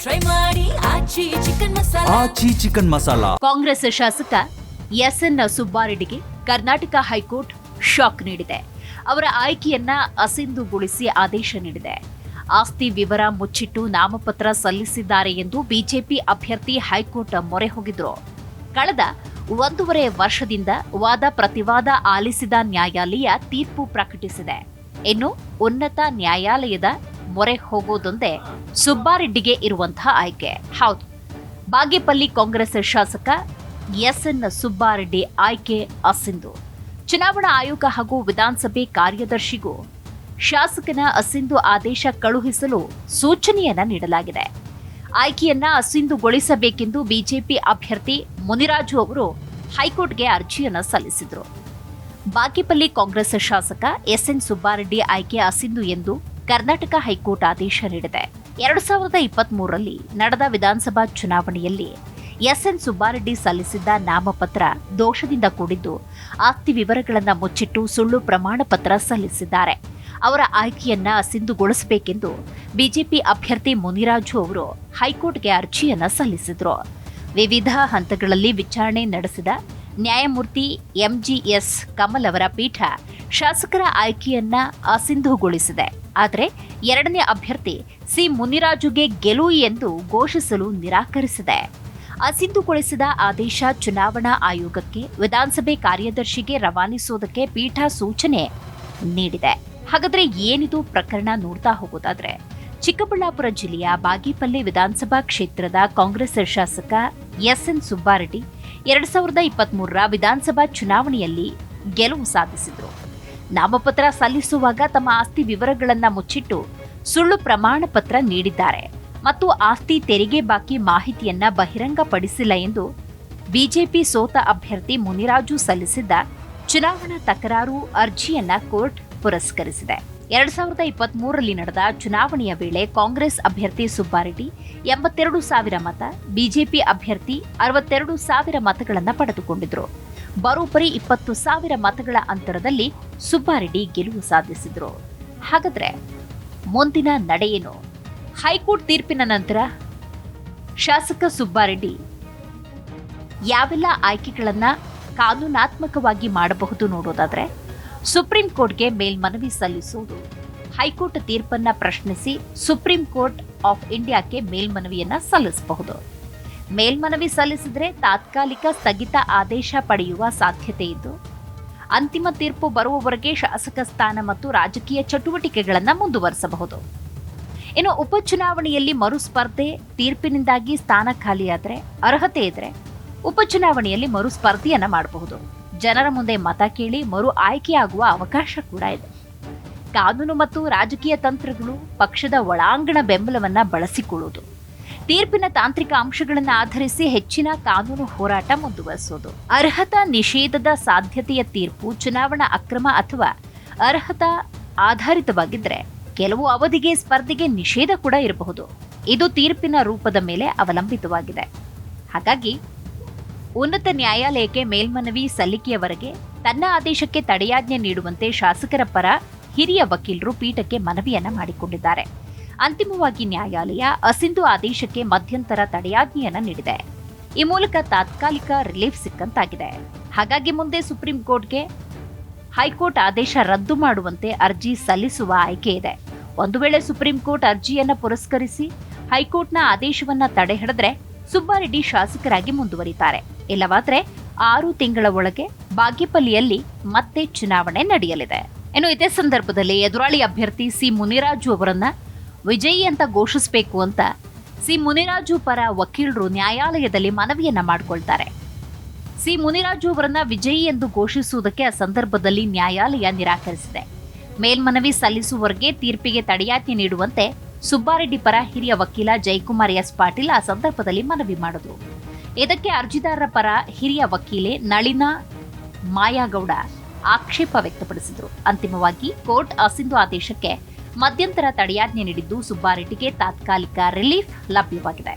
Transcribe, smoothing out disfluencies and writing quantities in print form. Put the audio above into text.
Try ಮಾಡಿ ಆಚಿ chicken masala. Congress ಶಾಸಕ SN ಸುಬ್ಬಾರೆಡ್ಡಿಗೆ Karnataka high court shock ನೀಡಿದೆ. ಅವರ ಆಯ್ಕೆಯನ್ನ ಅಸಿಂಧುಗೊಳಿಸಿ ಆದೇಶ ನೀಡಿದೆ. ಆಸ್ತಿ ವಿವರ ಮುಚ್ಚಿಟ್ಟು ನಾಮಪತ್ರ ಸಲ್ಲಿಸಿದ್ದಾರೆ ಎಂದು ಬಿಜೆಪಿ ಅಭ್ಯರ್ಥಿ ಹೈಕೋರ್ಟ್ ಮೊರೆ ಹೋಗಿದ್ರು. ಕಳೆದ 1.5 ವರ್ಷದಿಂದ ವಾದ ಪ್ರತಿವಾದ ಆಲಿಸಿದ ನ್ಯಾಯಾಲಯ ತೀರ್ಪು ಪ್ರಕಟಿಸಿದೆ. ಇನ್ನು ಉನ್ನತ ನ್ಯಾಯಾಲಯದ ಮೊರೆ ಹೋಗೋದೊಂದೇ ಸುಬ್ಬಾರೆಡ್ಡಿಗೆ ಇರುವಂತಹ ಆಯ್ಕೆ. ಹೌದು, ಬಾಗೇಪಲ್ಲಿ ಕಾಂಗ್ರೆಸ್ ಶಾಸಕ ಎಸ್ಎನ್ ಸುಬ್ಬಾರೆಡ್ಡಿ ಆಯ್ಕೆ ಅಸಿಂಧು. ಚುನಾವಣಾ ಆಯೋಗ ಹಾಗೂ ವಿಧಾನಸಭೆ ಕಾರ್ಯದರ್ಶಿಗೂ ಶಾಸಕನ ಅಸಿಂಧು ಆದೇಶ ಕಳುಹಿಸಲು ಸೂಚನೆಯನ್ನ ನೀಡಲಾಗಿದೆ. ಆಯ್ಕೆಯನ್ನ ಅಸಿಂಧುಗೊಳಿಸಬೇಕೆಂದು ಬಿಜೆಪಿ ಅಭ್ಯರ್ಥಿ ಮುನಿರಾಜು ಅವರು ಹೈಕೋರ್ಟ್ಗೆ ಅರ್ಜಿಯನ್ನ ಸಲ್ಲಿಸಿದರು. ಬಾಗೇಪಲ್ಲಿ ಕಾಂಗ್ರೆಸ್ ಶಾಸಕ ಎಸ್ಎನ್ ಸುಬ್ಬಾರೆಡ್ಡಿ ಆಯ್ಕೆ ಅಸಿಂಧು ಎಂದು ಕರ್ನಾಟಕ ಹೈಕೋರ್ಟ್ ಆದೇಶ ನೀಡಿದೆ. 2023ರಲ್ಲಿ ನಡೆದ ವಿಧಾನಸಭಾ ಚುನಾವಣೆಯಲ್ಲಿ ಎಸ್ಎನ್ ಸುಬ್ಬಾರೆಡ್ಡಿ ಸಲ್ಲಿಸಿದ್ದ ನಾಮಪತ್ರ ದೋಷದಿಂದ ಕೂಡಿದ್ದು, ಆಸ್ತಿ ವಿವರಗಳನ್ನು ಮುಚ್ಚಿಟ್ಟು ಸುಳ್ಳು ಪ್ರಮಾಣ ಪತ್ರ ಸಲ್ಲಿಸಿದ್ದಾರೆ. ಅವರ ಆಯ್ಕೆಯನ್ನ ಅಸಿಂಧುಗೊಳಿಸಬೇಕೆಂದು ಬಿಜೆಪಿ ಅಭ್ಯರ್ಥಿ ಮುನಿರಾಜು ಅವರು ಹೈಕೋರ್ಟ್ಗೆ ಅರ್ಜಿಯನ್ನ ಸಲ್ಲಿಸಿದ್ರು. ವಿವಿಧ ಹಂತಗಳಲ್ಲಿ ವಿಚಾರಣೆ ನಡೆಸಿದ ನ್ಯಾಯಮೂರ್ತಿ ಎಂಜಿಎಸ್ ಕಮಲ್ ಅವರ ಪೀಠ ಶಾಸಕರ ಆಯ್ಕೆಯನ್ನ ಅಸಿಂಧುಗೊಳಿಸಿದೆ. ಆದರೆ 2ನೇ ಅಭ್ಯರ್ಥಿ ಸಿ ಮುನಿರಾಜುಗೆ ಗೆಲುವು ಎಂದು ಘೋಷಿಸಲು ನಿರಾಕರಿಸಿದೆ. ಅಸಿಂಧುಗೊಳಿಸಿದ ಆದೇಶ ಚುನಾವಣಾ ಆಯೋಗಕ್ಕೆ ವಿಧಾನಸಭೆ ಕಾರ್ಯದರ್ಶಿಗೆ ರವಾನಿಸುವುದಕ್ಕೆ ಪೀಠ ಸೂಚನೆ ನೀಡಿದೆ. ಹಾಗಾದ್ರೆ ಏನಿದು ಪ್ರಕರಣ ನೋಡ್ತಾ ಹೋಗೋದಾದ್ರೆ, ಚಿಕ್ಕಬಳ್ಳಾಪುರ ಜಿಲ್ಲೆಯ ಬಾಗೇಪಲ್ಲಿ ವಿಧಾನಸಭಾ ಕ್ಷೇತ್ರದ ಕಾಂಗ್ರೆಸ್ ಶಾಸಕ ಎಸ್ಎನ್ ಸುಬ್ಬಾರೆಡ್ಡಿ 2023ರ ವಿಧಾನಸಭಾ ಚುನಾವಣೆಯಲ್ಲಿ ಗೆಲುವು ಸಾಧಿಸಿದ್ರು. ನಾಮಪತ್ರ ಸಲ್ಲಿಸುವಾಗ ತಮ್ಮ ಆಸ್ತಿ ವಿವರಗಳನ್ನು ಮುಚ್ಚಿಟ್ಟು ಸುಳ್ಳು ಪ್ರಮಾಣ ಪತ್ರ ನೀಡಿದ್ದಾರೆ ಮತ್ತು ಆಸ್ತಿ ತೆರಿಗೆ ಬಾಕಿ ಮಾಹಿತಿಯನ್ನ ಬಹಿರಂಗಪಡಿಸಿಲ್ಲ ಎಂದು ಬಿಜೆಪಿ ಸೋತ ಅಭ್ಯರ್ಥಿ ಮುನಿರಾಜು ಸಲ್ಲಿಸಿದ್ದ ಚುನಾವಣಾ ತಕರಾರು ಅರ್ಜಿಯನ್ನ ಕೋರ್ಟ್ ಪುರಸ್ಕರಿಸಿದೆ. 2023ರಲ್ಲಿ ನಡೆದ ಚುನಾವಣೆಯ ವೇಳೆ ಕಾಂಗ್ರೆಸ್ ಅಭ್ಯರ್ಥಿ ಸುಬ್ಬಾರೆಡ್ಡಿ 82,000 ಮತ, ಬಿಜೆಪಿ ಅಭ್ಯರ್ಥಿ 62,000 ಮತಗಳನ್ನು ಪಡೆದುಕೊಂಡಿದ್ರು. ಬರೋಬ್ಬರಿ 20,000 ಮತಗಳ ಅಂತರದಲ್ಲಿ ಸುಬ್ಬಾರೆಡ್ಡಿ ಗೆಲುವು ಸಾಧಿಸಿದ್ರು. ಹಾಗಾದ್ರೆ ಮುಂದಿನ ನಡೆಯೇನು? ಹೈಕೋರ್ಟ್ ತೀರ್ಪಿನ ನಂತರ ಶಾಸಕ ಸುಬ್ಬಾರೆಡ್ಡಿ ಯಾವೆಲ್ಲ ಆಯ್ಕೆಗಳನ್ನ ಕಾನೂನಾತ್ಮಕವಾಗಿ ಮಾಡಬಹುದು ನೋಡೋದಾದ್ರೆ, ಸುಪ್ರೀಂ ಕೋರ್ಟ್ಗೆ ಮೇಲ್ಮನವಿ ಸಲ್ಲಿಸುವುದು. ಹೈಕೋರ್ಟ್ ತೀರ್ಪನ್ನ ಪ್ರಶ್ನಿಸಿ ಸುಪ್ರೀಂ ಕೋರ್ಟ್ ಆಫ್ ಇಂಡಿಯಾಕ್ಕೆ ಮೇಲ್ಮನವಿಯನ್ನ ಸಲ್ಲಿಸಬಹುದು. ಮೇಲ್ಮನವಿ ಸಲ್ಲಿಸಿದ್ರೆ ತಾತ್ಕಾಲಿಕ ಸ್ಥಗಿತ ಆದೇಶ ಪಡೆಯುವ ಸಾಧ್ಯತೆ ಇದ್ದು, ಅಂತಿಮ ತೀರ್ಪು ಬರುವವರೆಗೆ ಶಾಸಕ ಸ್ಥಾನ ಮತ್ತು ರಾಜಕೀಯ ಚಟುವಟಿಕೆಗಳನ್ನು ಮುಂದುವರಿಸಬಹುದು. ಇನ್ನು ಉಪಚುನಾವಣೆಯಲ್ಲಿ ಮರುಸ್ಪರ್ಧೆ, ತೀರ್ಪಿನಿಂದಾಗಿ ಸ್ಥಾನ ಖಾಲಿಯಾದರೆ, ಅರ್ಹತೆ ಇದ್ರೆ ಉಪಚುನಾವಣೆಯಲ್ಲಿ ಮರುಸ್ಪರ್ಧೆಯನ್ನ ಮಾಡಬಹುದು. ಜನರ ಮುಂದೆ ಮತ ಕೇಳಿ ಮರು ಆಯ್ಕೆಯಾಗುವ ಅವಕಾಶ ಕೂಡ ಇದೆ. ಕಾನೂನು ಮತ್ತು ರಾಜಕೀಯ ತಂತ್ರಗಳು, ಪಕ್ಷದ ಒಳಾಂಗಣ ಬೆಂಬಲವನ್ನ ಬಳಸಿಕೊಳ್ಳುವುದು, ತೀರ್ಪಿನ ತಾಂತ್ರಿಕ ಅಂಶಗಳನ್ನು ಆಧರಿಸಿ ಹೆಚ್ಚಿನ ಕಾನೂನು ಹೋರಾಟ ಮುಂದುವರಿಸುವುದು, ಅರ್ಹತಾ ನಿಷೇಧದ ಸಾಧ್ಯತೆಯ ತೀರ್ಪು ಚುನಾವಣಾ ಅಕ್ರಮ ಅಥವಾ ಅರ್ಹತಾ ಆಧಾರಿತವಾಗಿದ್ದರೆ ಕೆಲವು ಅವಧಿಗೆ ಸ್ಪರ್ಧೆಗೆ ನಿಷೇಧ ಕೂಡ ಇರಬಹುದು. ಇದು ತೀರ್ಪಿನ ರೂಪದ ಮೇಲೆ ಅವಲಂಬಿತವಾಗಿದೆ. ಹಾಗಾಗಿ ಉನ್ನತ ನ್ಯಾಯಾಲಯಕ್ಕೆ ಮೇಲ್ಮನವಿ ಸಲ್ಲಿಕೆಯವರೆಗೆ ತನ್ನ ಆದೇಶಕ್ಕೆ ತಡೆಯಾಜ್ಞೆ ನೀಡುವಂತೆ ಶಾಸಕರ ಪರ ಹಿರಿಯ ವಕೀಲರು ಪೀಠಕ್ಕೆ ಮನವಿಯನ್ನ ಮಾಡಿಕೊಂಡಿದ್ದಾರೆ. ಅಂತಿಮವಾಗಿ ನ್ಯಾಯಾಲಯ ಅಸಿಂಧು ಆದೇಶಕ್ಕೆ ಮಧ್ಯಂತರ ತಡೆಯಾಜ್ಞೆಯನ್ನ ನೀಡಿದೆ. ಈ ಮೂಲಕ ತಾತ್ಕಾಲಿಕ ರಿಲೀಫ್ ಸಿಕ್ಕಂತಾಗಿದೆ. ಹಾಗಾಗಿ ಮುಂದೆ ಸುಪ್ರೀಂ ಕೋರ್ಟ್ಗೆ ಹೈಕೋರ್ಟ್ ಆದೇಶ ರದ್ದು ಮಾಡುವಂತೆ ಅರ್ಜಿ ಸಲ್ಲಿಸುವ ಆಯ್ಕೆ ಇದೆ. ಒಂದು ವೇಳೆ ಸುಪ್ರೀಂ ಕೋರ್ಟ್ ಅರ್ಜಿಯನ್ನ ಪುರಸ್ಕರಿಸಿ ಹೈಕೋರ್ಟ್ನ ಆದೇಶವನ್ನ ತಡೆಹಿಡಿದ್ರೆ ಸುಬ್ಬಾರೆಡ್ಡಿ ಶಾಸಕರಾಗಿ ಮುಂದುವರಿತಾರೆ. ಇಲ್ಲವಾದ್ರೆ 6 ತಿಂಗಳ ಒಳಗೆ ಬಾಗೇಪಲ್ಲಿಯಲ್ಲಿ ಮತ್ತೆ ಚುನಾವಣೆ ನಡೆಯಲಿದೆ. ಇನ್ನು ಇದೇ ಸಂದರ್ಭದಲ್ಲಿ ಎದುರಾಳಿ ಅಭ್ಯರ್ಥಿ ಸಿ ಮುನಿರಾಜು ಅವರನ್ನ ವಿಜಯಿ ಅಂತ ಘೋಷಿಸಬೇಕು ಅಂತ ಸಿ ಮುನಿರಾಜು ಪರ ವಕೀಲರು ನ್ಯಾಯಾಲಯದಲ್ಲಿ ಮನವಿಯನ್ನ ಮಾಡಿಕೊಳ್ತಾರೆ. ಸಿ ಮುನಿರಾಜು ಅವರನ್ನ ವಿಜಯಿ ಎಂದು ಘೋಷಿಸುವುದಕ್ಕೆ ಆ ಸಂದರ್ಭದಲ್ಲಿ ನ್ಯಾಯಾಲಯ ನಿರಾಕರಿಸಿದೆ. ಮೇಲ್ಮನವಿ ಸಲ್ಲಿಸುವವರೆಗೆ ತೀರ್ಪಿಗೆ ತಡೆಯಾಜ್ಞೆ ನೀಡುವಂತೆ ಸುಬ್ಬಾರೆಡ್ಡಿ ಪರ ಹಿರಿಯ ವಕೀಲ ಜಯಕುಮಾರ್ ಎಸ್ ಪಾಟೀಲ್ ಆ ಸಂದರ್ಭದಲ್ಲಿ ಮನವಿ ಮಾಡಿದ್ರು. ಇದಕ್ಕೆ ಅರ್ಜಿದಾರರ ಪರ ಹಿರಿಯ ವಕೀಲೆ ನಳಿನಾ ಮಾಯಾಗೌಡ ಆಕ್ಷೇಪ ವ್ಯಕ್ತಪಡಿಸಿದರು. ಅಂತಿಮವಾಗಿ ಕೋರ್ಟ್ ಅಸಿಂಧು ಆದೇಶಕ್ಕೆ ಮಧ್ಯಂತರ ತಡೆಯಾಜ್ಞೆ ನೀಡಿದ್ದು ಸುಬ್ಬಾರೆಡ್ಡಿಗೆ ತಾತ್ಕಾಲಿಕ ರಿಲೀಫ್ ಲಭ್ಯವಾಗಿದೆ.